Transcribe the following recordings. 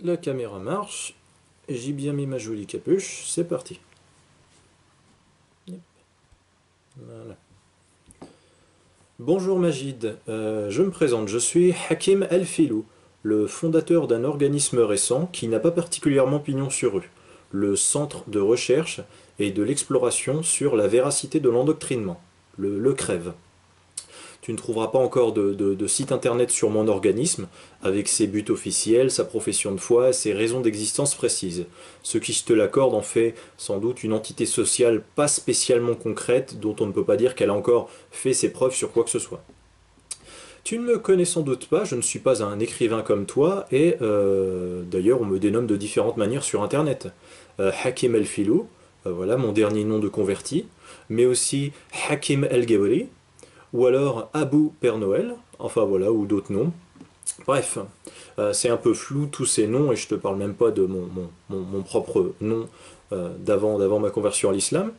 La caméra marche, et j'ai bien mis ma jolie capuche, c'est parti. Voilà. Bonjour Majid, je me présente, je suis Hakim El Filou, le fondateur d'un organisme récent qui n'a pas particulièrement pignon sur rue, le Centre de recherche et de l'exploration sur la véracité de l'endoctrinement, le CREV. Tu ne trouveras pas encore de site internet sur mon organisme, avec ses buts officiels, sa profession de foi, ses raisons d'existence précises. Ce qui, je te l'accorde, en fait sans doute une entité sociale pas spécialement concrète, dont on ne peut pas dire qu'elle a encore fait ses preuves sur quoi que ce soit. Tu ne me connais sans doute pas, je ne suis pas un écrivain comme toi, et d'ailleurs on me dénomme de différentes manières sur internet. Hakim El Filou, voilà mon dernier nom de converti, mais aussi Hakim El Gabri, ou alors Abou Père Noël, enfin voilà, ou d'autres noms. Bref, c'est un peu flou tous ces noms, et je te parle même pas de mon propre nom d'avant ma conversion à l'islam.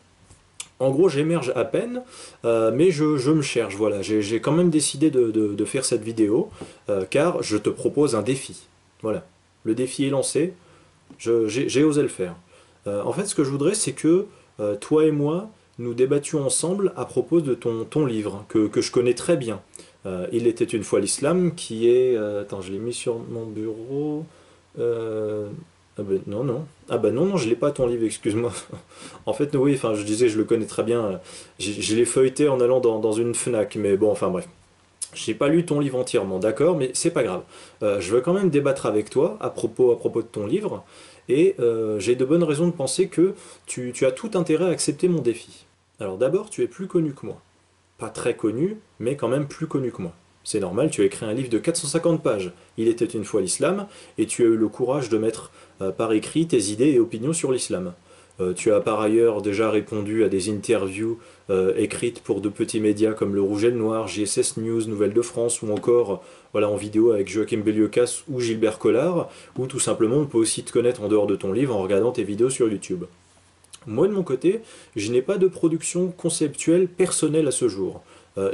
En gros, j'émerge à peine, mais je me cherche, voilà. J'ai quand même décidé de faire cette vidéo, car je te propose un défi. Voilà, le défi est lancé, j'ai osé le faire. En fait, ce que je voudrais, c'est que toi et moi, nous débattions ensemble à propos de ton livre, que je connais très bien. Il était une fois l'islam, qui est... attends, je l'ai mis sur mon bureau... ah ben non, non. Ah ben non, non, je l'ai pas ton livre, excuse-moi. En fait, oui, enfin, je disais, je le connais très bien. Je l'ai feuilleté en allant dans une Fnac, mais bon, enfin bref. J'ai pas lu ton livre entièrement, d'accord, mais c'est pas grave. Je veux quand même débattre avec toi à propos de ton livre, et j'ai de bonnes raisons de penser que tu as tout intérêt à accepter mon défi. Alors d'abord, tu es plus connu que moi. Pas très connu, mais quand même plus connu que moi. C'est normal, tu as écrit un livre de 450 pages. Il était une fois l'islam, et tu as eu le courage de mettre par écrit tes idées et opinions sur l'islam. Tu as par ailleurs déjà répondu à des interviews écrites pour de petits médias comme Le Rouge et le Noir, JSS News, Nouvelles de France, ou encore voilà, en vidéo avec Joachim Belliocasse ou Gilbert Collard, ou tout simplement on peut aussi te connaître en dehors de ton livre en regardant tes vidéos sur YouTube. Moi de mon côté, je n'ai pas de production conceptuelle personnelle à ce jour,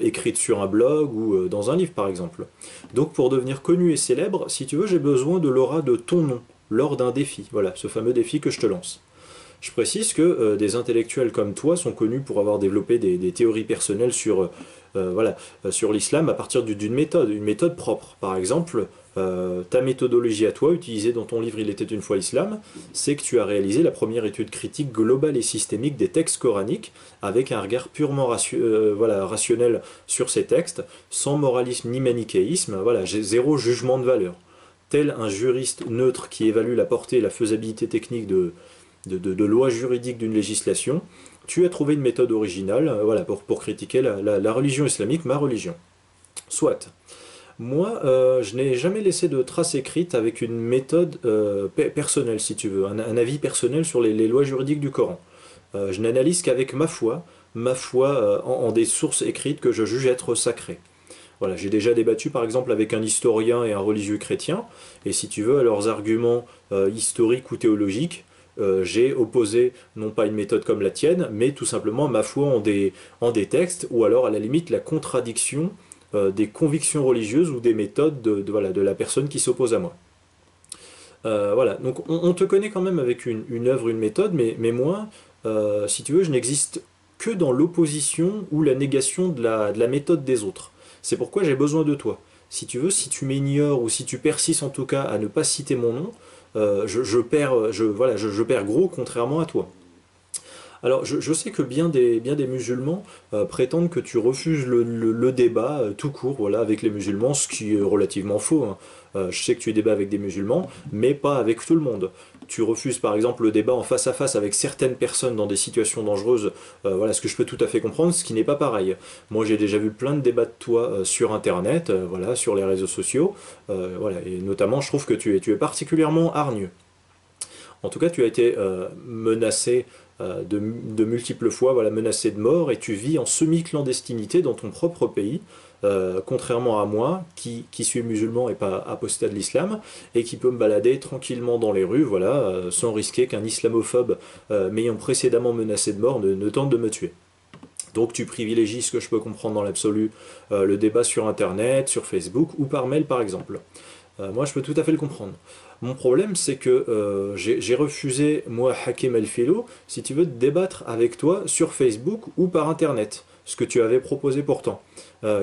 écrite sur un blog ou dans un livre par exemple. Donc pour devenir connu et célèbre, si tu veux, j'ai besoin de l'aura de ton nom, lors d'un défi, voilà, ce fameux défi que je te lance. Je précise que des intellectuels comme toi sont connus pour avoir développé des théories personnelles voilà, sur l'islam à partir d'une méthode, une méthode propre. Par exemple, ta méthodologie à toi, utilisée dans ton livre Il était une fois l'islam, c'est que tu as réalisé la première étude critique globale et systémique des textes coraniques, avec un regard purement voilà, rationnel sur ces textes, sans moralisme ni manichéisme, voilà, j'ai zéro jugement de valeur. Tel un juriste neutre qui évalue la portée et la faisabilité technique de loi juridique d'une législation, tu as trouvé une méthode originale voilà, pour critiquer la religion islamique, ma religion. Soit. Moi, je n'ai jamais laissé de traces écrites avec une méthode personnelle, si tu veux, un avis personnel sur les lois juridiques du Coran. Je n'analyse qu'avec ma foi en des sources écrites que je juge être sacrées. Voilà, j'ai déjà débattu par exemple avec un historien et un religieux chrétien, et si tu veux, à leurs arguments historiques ou théologiques, j'ai opposé non pas une méthode comme la tienne, mais tout simplement ma foi en des textes, ou alors à la limite la contradiction des convictions religieuses ou des méthodes voilà, de la personne qui s'oppose à moi. Voilà, donc on te connaît quand même avec une œuvre, une méthode, mais moi, si tu veux, je n'existe que dans l'opposition ou la négation de la méthode des autres. C'est pourquoi j'ai besoin de toi. Si tu veux, si tu m'ignores ou si tu persistes en tout cas à ne pas citer mon nom, voilà, je perds gros contrairement à toi. Alors, je sais que bien des musulmans prétendent que tu refuses le débat tout court, voilà, avec les musulmans, ce qui est relativement faux, hein. Je sais que tu débats avec des musulmans, mais pas avec tout le monde. Tu refuses par exemple le débat en face à face avec certaines personnes dans des situations dangereuses, voilà, ce que je peux tout à fait comprendre, ce qui n'est pas pareil. Moi j'ai déjà vu plein de débats de toi sur internet, voilà, sur les réseaux sociaux, voilà, et notamment je trouve que tu es particulièrement hargneux. En tout cas, tu as été menacé de multiples fois, voilà, menacé de mort, et tu vis en semi-clandestinité dans ton propre pays, contrairement à moi, qui suis musulman et pas apostat de l'islam, et qui peut me balader tranquillement dans les rues, voilà, sans risquer qu'un islamophobe m'ayant précédemment menacé de mort ne tente de me tuer. Donc tu privilégies, ce que je peux comprendre dans l'absolu, le débat sur Internet, sur Facebook ou par mail par exemple. Moi, je peux tout à fait le comprendre. Mon problème, c'est que j'ai refusé, moi, Hakim El Filo, si tu veux, de débattre avec toi sur Facebook ou par Internet, ce que tu avais proposé pourtant.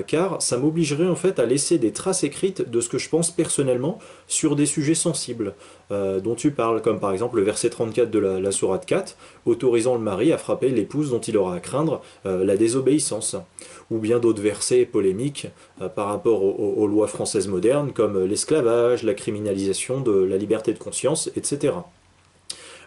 Car ça m'obligerait en fait à laisser des traces écrites de ce que je pense personnellement sur des sujets sensibles dont tu parles, comme par exemple le verset 34 de la sourate 4, autorisant le mari à frapper l'épouse dont il aura à craindre la désobéissance, ou bien d'autres versets polémiques par rapport aux lois françaises modernes, comme l'esclavage, la criminalisation de la liberté de conscience, etc.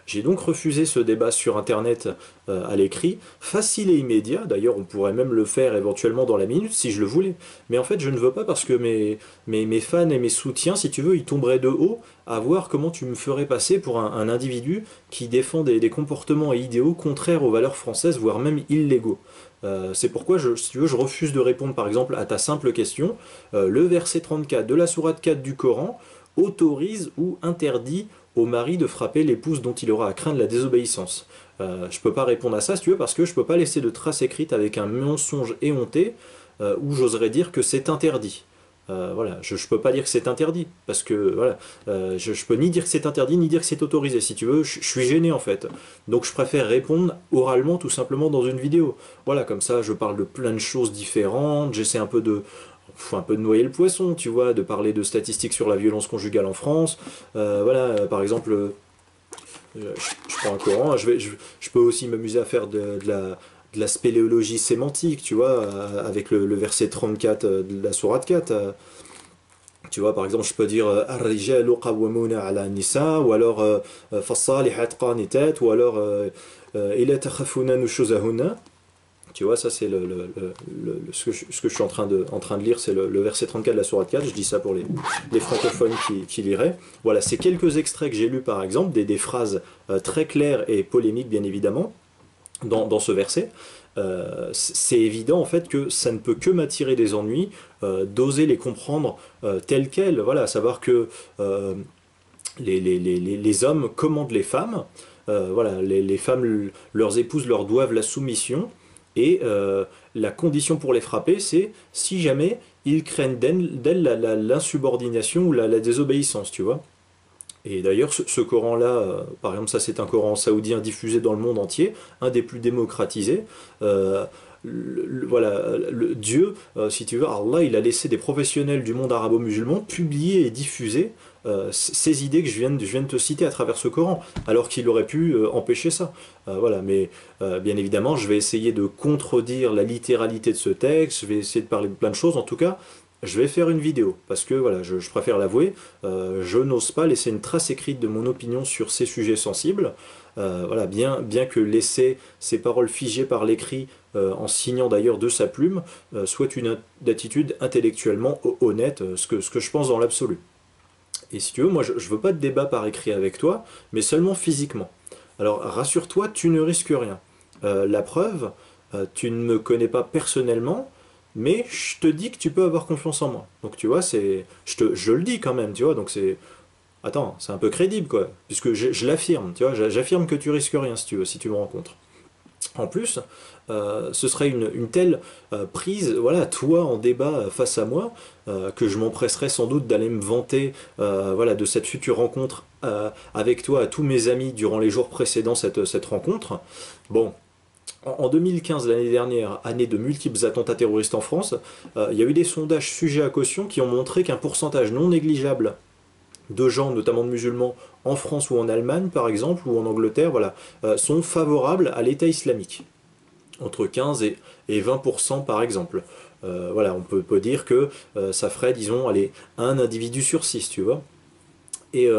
J'ai donc refusé ce débat sur Internet à l'écrit, facile et immédiat, d'ailleurs on pourrait même le faire éventuellement dans la minute si je le voulais, mais en fait je ne veux pas parce que mes fans et mes soutiens, si tu veux, ils tomberaient de haut à voir comment tu me ferais passer pour un individu qui défend des comportements et idéaux contraires aux valeurs françaises, voire même illégaux. C'est pourquoi, si tu veux, je refuse de répondre par exemple à ta simple question. Le verset 34 de la sourate 4 du Coran autorise ou interdit au mari de frapper l'épouse dont il aura à craindre la désobéissance. Je peux pas répondre à ça, si tu veux, parce que je peux pas laisser de traces écrites avec un mensonge éhonté où j'oserais dire que c'est interdit. Voilà, je peux pas dire que c'est interdit, parce que voilà, je peux ni dire que c'est interdit, ni dire que c'est autorisé. Si tu veux, je suis gêné en fait. Donc je préfère répondre oralement, tout simplement dans une vidéo. Voilà, comme ça, je parle de plein de choses différentes, j'essaie faut un peu de noyer le poisson, tu vois, de parler de statistiques sur la violence conjugale en France. Voilà, par exemple, je prends un Coran, je peux aussi m'amuser à faire de la spéléologie sémantique, tu vois, avec le verset 34 de la sourate 4. Tu vois, par exemple, je peux dire Ar-rijalu qawwamuna ala nisa, ou alors Fassalihat qanitat, ou alors Ila takhafuna nushuzahunna. Tu vois, ça c'est ce que je suis en train de lire, c'est le verset 34 de la sourate 4, je dis ça pour les francophones qui liraient. Voilà, c'est quelques extraits que j'ai lus par exemple, des phrases très claires et polémiques bien évidemment, dans ce verset. C'est évident en fait que ça ne peut que m'attirer des ennuis, d'oser les comprendre tels quels, voilà, à savoir que les hommes commandent les femmes, voilà, les femmes, leurs épouses leur doivent la soumission, et la condition pour les frapper, c'est si jamais ils craignent d'elles l'insubordination ou la désobéissance, tu vois. Et d'ailleurs, ce Coran-là, par exemple, ça c'est un Coran saoudien diffusé dans le monde entier, un des plus démocratisés. Voilà, Dieu, si tu veux, Allah, il a laissé des professionnels du monde arabo-musulman publier et diffuser ces idées que je viens de te citer à travers ce Coran, alors qu'il aurait pu empêcher ça. Voilà, mais bien évidemment, je vais essayer de contredire la littéralité de ce texte, je vais essayer de parler de plein de choses, en tout cas. Je vais faire une vidéo, parce que voilà, je préfère l'avouer, je n'ose pas laisser une trace écrite de mon opinion sur ces sujets sensibles. Voilà, bien que laisser ces paroles figées par l'écrit, en signant d'ailleurs de sa plume, soit une attitude intellectuellement honnête, ce que je pense dans l'absolu. Et si tu veux, moi je veux pas de débat par écrit avec toi, mais seulement physiquement. Alors rassure-toi, tu ne risques rien. La preuve, tu ne me connais pas personnellement, mais je te dis que tu peux avoir confiance en moi. Donc tu vois, je le dis quand même, tu vois, donc c'est... Attends, c'est un peu crédible quoi, puisque je l'affirme, tu vois, j'affirme que tu risques rien si tu veux, si tu me rencontres. En plus, ce serait une telle prise, voilà, toi en débat face à moi, que je m'empresserais sans doute d'aller me vanter voilà, de cette future rencontre avec toi à tous mes amis durant les jours précédant cette rencontre. Bon, en 2015, l'année dernière, année de multiples attentats terroristes en France, il y a eu des sondages sujets à caution qui ont montré qu'un pourcentage non négligeable de gens, notamment de musulmans, en France ou en Allemagne par exemple, ou en Angleterre, voilà, sont favorables à l'État islamique. Entre 15 et 20% par exemple. Voilà, on peut dire que ça ferait, disons, allez, un individu sur 6, tu vois. Et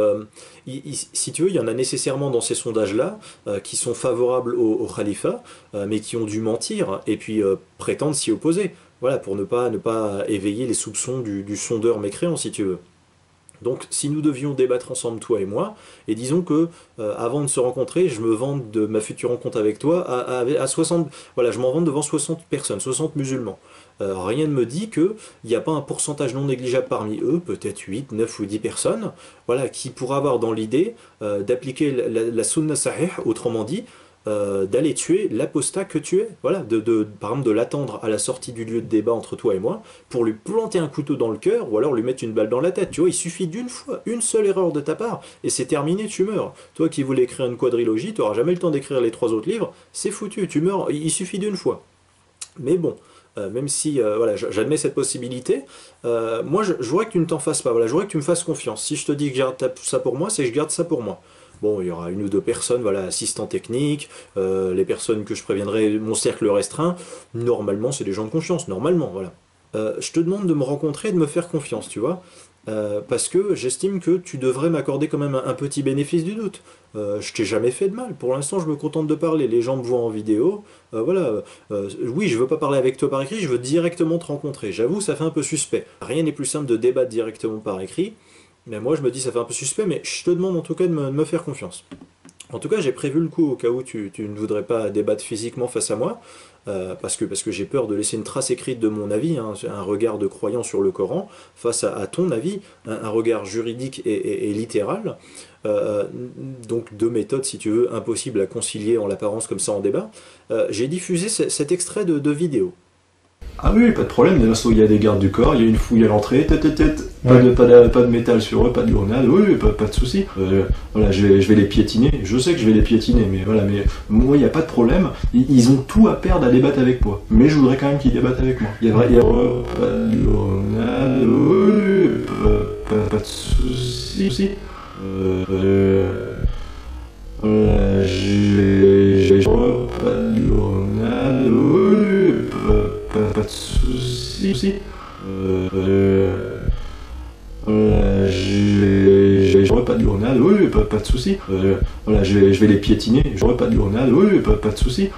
si tu veux, il y en a nécessairement dans ces sondages-là qui sont favorables au khalifa, mais qui ont dû mentir et puis prétendent s'y opposer. Voilà, pour ne pas éveiller les soupçons du sondeur mécréant, si tu veux. Donc, si nous devions débattre ensemble, toi et moi, et disons que avant de se rencontrer, je me vante de ma future rencontre avec toi à 60, voilà, je m'en vante devant 60 personnes, 60 musulmans. Rien ne me dit qu'il n'y a pas un pourcentage non négligeable parmi eux, peut-être 8, 9 ou 10 personnes, voilà, qui pourraient avoir dans l'idée d'appliquer la sunna sahih, autrement dit, d'aller tuer l'apostat que tu es. Voilà, par exemple de l'attendre à la sortie du lieu de débat entre toi et moi, pour lui planter un couteau dans le cœur, ou alors lui mettre une balle dans la tête. Tu vois, il suffit d'une fois, une seule erreur de ta part, et c'est terminé, tu meurs. Toi qui voulais écrire une quadrilogie, tu n'auras jamais le temps d'écrire les 3 autres livres, c'est foutu, tu meurs, il suffit d'une fois. Mais bon, même si voilà, j'admets cette possibilité, moi je voudrais que tu ne t'en fasses pas, voilà, je voudrais que tu me fasses confiance. Si je te dis que je garde ça pour moi, c'est que je garde ça pour moi. Bon, il y aura 1 ou 2 personnes, voilà, assistants techniques, les personnes que je préviendrai, mon cercle restreint, normalement c'est des gens de confiance, normalement, voilà. Je te demande de me rencontrer et de me faire confiance, tu vois. Parce que j'estime que tu devrais m'accorder quand même un petit bénéfice du doute. Je t'ai jamais fait de mal. Pour l'instant, je me contente de parler. Les gens me voient en vidéo. Voilà. Oui, je veux pas parler avec toi par écrit. Je veux directement te rencontrer. J'avoue, ça fait un peu suspect. Rien n'est plus simple de débattre directement par écrit. Mais moi, je me dis, ça fait un peu suspect. Mais je te demande en tout cas de me faire confiance. En tout cas, j'ai prévu le coup au cas où tu ne voudrais pas débattre physiquement face à moi, parce que j'ai peur de laisser une trace écrite de mon avis, hein, un regard de croyant sur le Coran, face à ton avis, un regard juridique et littéral. Euh, donc 2 méthodes, si tu veux, impossibles à concilier en l'apparence comme ça en débat. J'ai diffusé cet extrait de vidéo. Ah oui, pas de problème, de toute façon, il y a des gardes du corps, il y a une fouille à l'entrée, tête, Ouais. pas de métal sur eux, pas de grenade, oui, pas de souci. Voilà, je vais les piétiner, je sais que je vais les piétiner, mais voilà, mais moi, il n'y a pas de problème, ils ont tout à perdre à débattre avec moi, mais je voudrais quand même qu'ils débattent avec moi. Pas de grenade, oui, pas de souci. Pas de grenade, oui, pas de souci. Pas de grenade, oui, pas de souci. Voilà, je vais les piétiner. J'aurai pas de grenade, oui, pas de souci.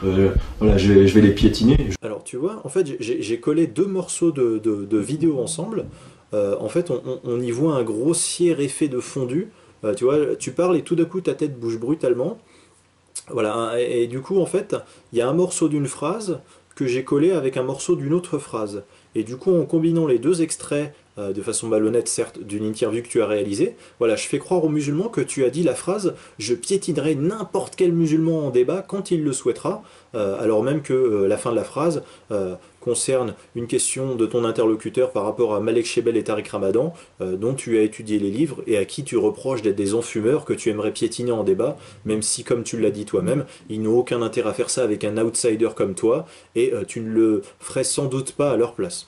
Voilà, je vais les piétiner. Alors tu vois, en fait j'ai collé 2 morceaux de vidéo ensemble. En fait on y voit un grossier effet de fondu. Tu vois, tu parles et tout d'un coup ta tête bouge brutalement. Voilà, hein, et du coup en fait il y a un morceau d'une phrase que j'ai collé avec un morceau d'une autre phrase. Et du coup en combinant les 2 extraits, de façon malhonnête certes, d'une interview que tu as réalisée, voilà, je fais croire aux musulmans que tu as dit la phrase «Je piétinerai n'importe quel musulman en débat quand il le souhaitera», alors même que la fin de la phrase concerne une question de ton interlocuteur par rapport à Malek Shebel et Tariq Ramadan, dont tu as étudié les livres et à qui tu reproches d'être des enfumeurs que tu aimerais piétiner en débat, même si, comme tu l'as dit toi-même, ils n'ont aucun intérêt à faire ça avec un outsider comme toi, et tu ne le ferais sans doute pas à leur place.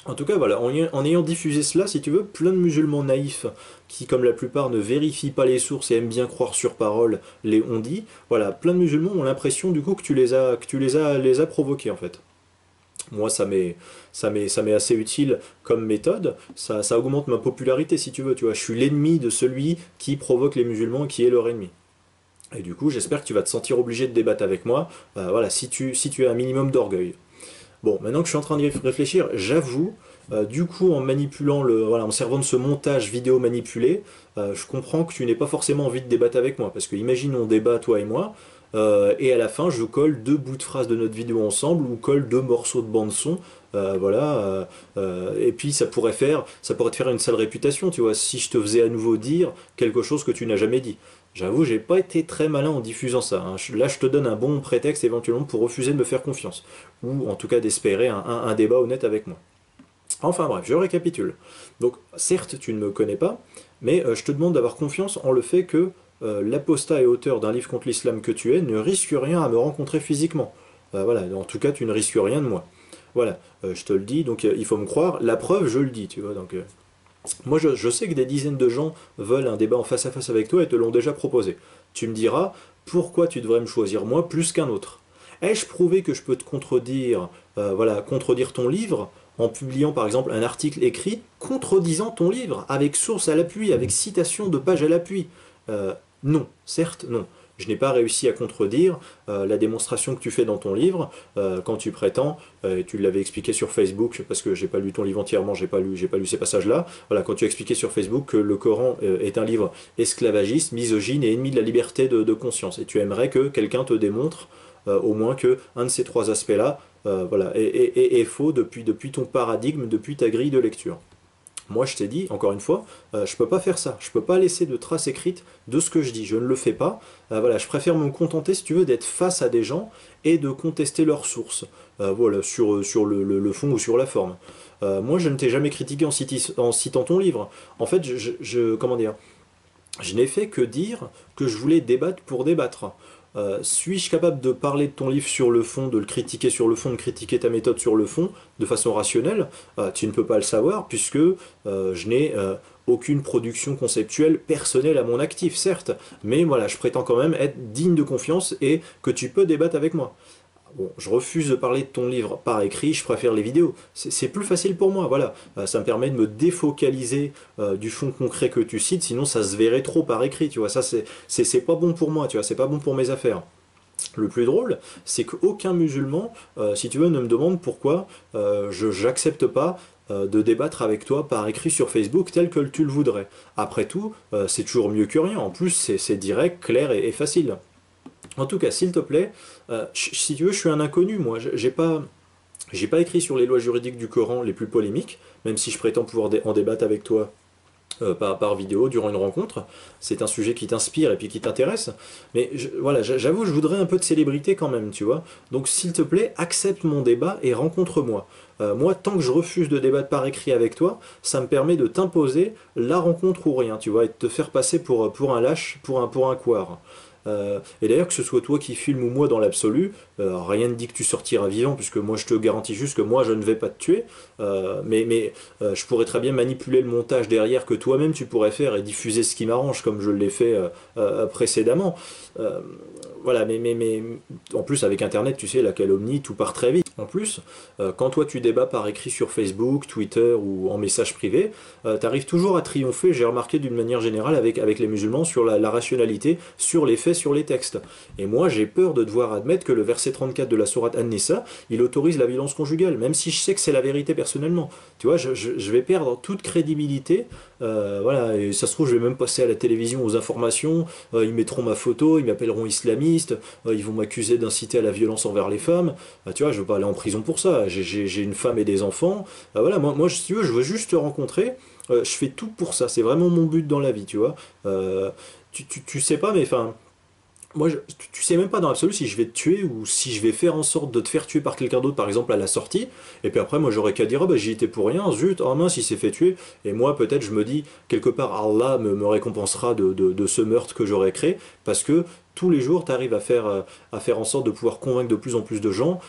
En tout cas, voilà, en ayant diffusé cela, si tu veux, plein de musulmans naïfs qui, comme la plupart, ne vérifient pas les sources et aiment bien croire sur parole les on-dit, voilà, plein de musulmans ont l'impression du coup que tu les as provoqués en fait. Moi, ça m'est assez utile comme méthode. Ça augmente ma popularité, si tu veux. Tu vois, je suis l'ennemi de celui qui provoque les musulmans, qui est leur ennemi. Et du coup, j'espère que tu vas te sentir obligé de débattre avec moi. Voilà, si tu as un minimum d'orgueil. Bon, maintenant que je suis en train d'y réfléchir, j'avoue, du coup, en manipulant voilà, en servant de ce montage vidéo manipulé, je comprends que tu n'aies pas forcément envie de débattre avec moi. Parce que imagine on débat toi et moi, et à la fin, je colle 2 bouts de phrases de notre vidéo ensemble ou colle 2 morceaux de bande son. Voilà, et puis ça pourrait te faire une sale réputation, tu vois, si je te faisais à nouveau dire quelque chose que tu n'as jamais dit. J'avoue, j'ai pas été très malin en diffusant ça, hein. Là, je te donne un bon prétexte éventuellement pour refuser de me faire confiance, ou en tout cas d'espérer un débat honnête avec moi. Enfin bref, je récapitule. Donc, certes, tu ne me connais pas, mais je te demande d'avoir confiance en le fait que l'apostat et auteur d'un livre contre l'islam que tu es ne risque rien à me rencontrer physiquement. Voilà, en tout cas, tu ne risques rien de moi. Voilà, je te le dis, donc il faut me croire. La preuve, je le dis, tu vois. Donc, moi, je sais que des dizaines de gens veulent un débat en face à face avec toi et te l'ont déjà proposé. Tu me diras, pourquoi tu devrais me choisir moi plus qu'un autre? Ai-je prouvé que je peux te contredire, voilà, contredire ton livre en publiant par exemple un article écrit contredisant ton livre, avec source à l'appui, avec citation de page à l'appui? Non, certes, non. Je n'ai pas réussi à contredire la démonstration que tu fais dans ton livre quand tu prétends, et tu l'avais expliqué sur Facebook, parce que j'ai pas lu ton livre entièrement, j'ai pas lu ces passages-là. Voilà, quand tu as expliqué sur Facebook que le Coran est un livre esclavagiste, misogyne et ennemi de la liberté de conscience, et tu aimerais que quelqu'un te démontre au moins que un de ces 3 aspects-là, voilà, est faux depuis ton paradigme, depuis ta grille de lecture. Moi, je t'ai dit, encore une fois, je peux pas faire ça. Je peux pas laisser de traces écrites de ce que je dis. Je ne le fais pas. Voilà, je préfère me contenter, si tu veux, d'être face à des gens et de contester leurs sources. Voilà, sur le fond ou sur la forme. Moi, je ne t'ai jamais critiqué en citant ton livre. En fait, comment dire, je n'ai fait que dire que je voulais débattre pour débattre. Suis-je capable de parler de ton livre sur le fond, de le critiquer sur le fond, de critiquer ta méthode sur le fond, de façon rationnelle? Tu ne peux pas le savoir, puisque je n'ai aucune production conceptuelle personnelle à mon actif, certes, mais voilà, je prétends quand même être digne de confiance et que tu peux débattre avec moi. Bon, je refuse de parler de ton livre par écrit, je préfère les vidéos. C'est plus facile pour moi, voilà. Ça me permet de me défocaliser du fond concret que tu cites, sinon ça se verrait trop par écrit, tu vois. Ça, c'est pas bon pour moi, tu vois, c'est pas bon pour mes affaires. Le plus drôle, c'est qu'aucun musulman, si tu veux, ne me demande pourquoi j'accepte pas de débattre avec toi par écrit sur Facebook tel que tu le voudrais. Après tout, c'est toujours mieux que rien. En plus, c'est direct, clair et facile. En tout cas, s'il te plaît, si tu veux, je suis un inconnu, moi. J'ai pas écrit sur les lois juridiques du Coran les plus polémiques, même si je prétends pouvoir en débattre avec toi par vidéo durant une rencontre. C'est un sujet qui t'inspire et puis qui t'intéresse. Mais voilà, j'avoue, je voudrais un peu de célébrité quand même, tu vois. Donc, s'il te plaît, accepte mon débat et rencontre-moi. Moi, tant que je refuse de débattre par écrit avec toi, ça me permet de t'imposer la rencontre ou rien, tu vois, et de te faire passer pour un lâche, pour un couard. Et d'ailleurs, que ce soit toi qui filmes ou moi dans l'absolu, rien ne dit que tu sortiras vivant, puisque moi je te garantis juste que moi je ne vais pas te tuer, mais je pourrais très bien manipuler le montage derrière que toi-même tu pourrais faire et diffuser ce qui m'arrange, comme je l'ai fait précédemment. Voilà, mais en plus avec Internet, tu sais, la calomnie, tout part très vite. En plus, quand toi tu débats par écrit sur Facebook, Twitter ou en message privé, tu arrives toujours à triompher, j'ai remarqué d'une manière générale avec les musulmans, sur la rationalité, sur les faits, sur les textes. Et moi j'ai peur de devoir admettre que le verset 34 de la sourate An-Nisa, il autorise la violence conjugale, même si je sais que c'est la vérité personnellement. Tu vois, je vais perdre toute crédibilité, voilà, et ça se trouve je vais même passer à la télévision aux informations, ils mettront ma photo, ils m'appelleront islamiste, ils vont m'accuser d'inciter à la violence envers les femmes, tu vois, je veux pas aller en prison pour ça, j'ai une femme et des enfants, voilà, moi si tu veux, je veux juste te rencontrer, je fais tout pour ça, c'est vraiment mon but dans la vie, tu vois. Tu sais pas, mais enfin, moi, tu sais même pas dans l'absolu si je vais te tuer ou si je vais faire en sorte de te faire tuer par quelqu'un d'autre, par exemple à la sortie. Et puis après, moi, j'aurais qu'à dire, ah bah j'y étais pour rien, zut, oh mince, il s'est fait tuer. Et moi, peut-être, je me dis, quelque part, Allah me récompensera de ce meurtre que j'aurais créé, parce que tous les jours, tu arrives à faire en sorte de pouvoir convaincre de plus en plus de gens.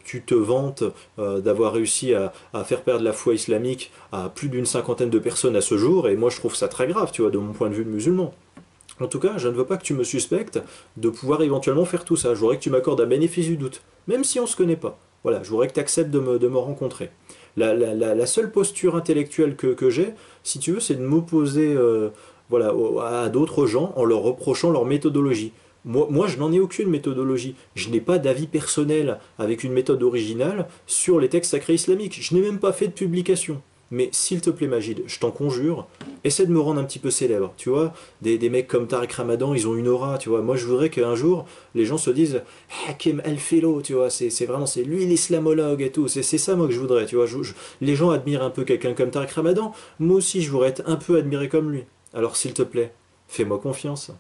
Tu te vantes d'avoir réussi à faire perdre la foi islamique à plus d'une cinquantaine de personnes à ce jour. Et moi, je trouve ça très grave, tu vois, de mon point de vue de musulman. En tout cas, je ne veux pas que tu me suspectes de pouvoir éventuellement faire tout ça. Je voudrais que tu m'accordes un bénéfice du doute, même si on ne se connaît pas. Voilà, je voudrais que tu acceptes de me rencontrer. La seule posture intellectuelle que j'ai, si tu veux, c'est de m'opposer voilà, à d'autres gens en leur reprochant leur méthodologie. Moi, je n'en ai aucune méthodologie. Je n'ai pas d'avis personnel avec une méthode originale sur les textes sacrés islamiques. Je n'ai même pas fait de publication. Mais s'il te plaît Magid, je t'en conjure, essaie de me rendre un petit peu célèbre, tu vois, des mecs comme Tarek Ramadan, ils ont une aura, tu vois, moi je voudrais qu'un jour, les gens se disent « Hakim El-Felo », tu vois, c'est vraiment, c'est lui l'islamologue et tout, c'est ça moi que je voudrais, tu vois, les gens admirent un peu quelqu'un comme Tarek Ramadan, moi aussi je voudrais être un peu admiré comme lui, alors s'il te plaît, fais-moi confiance.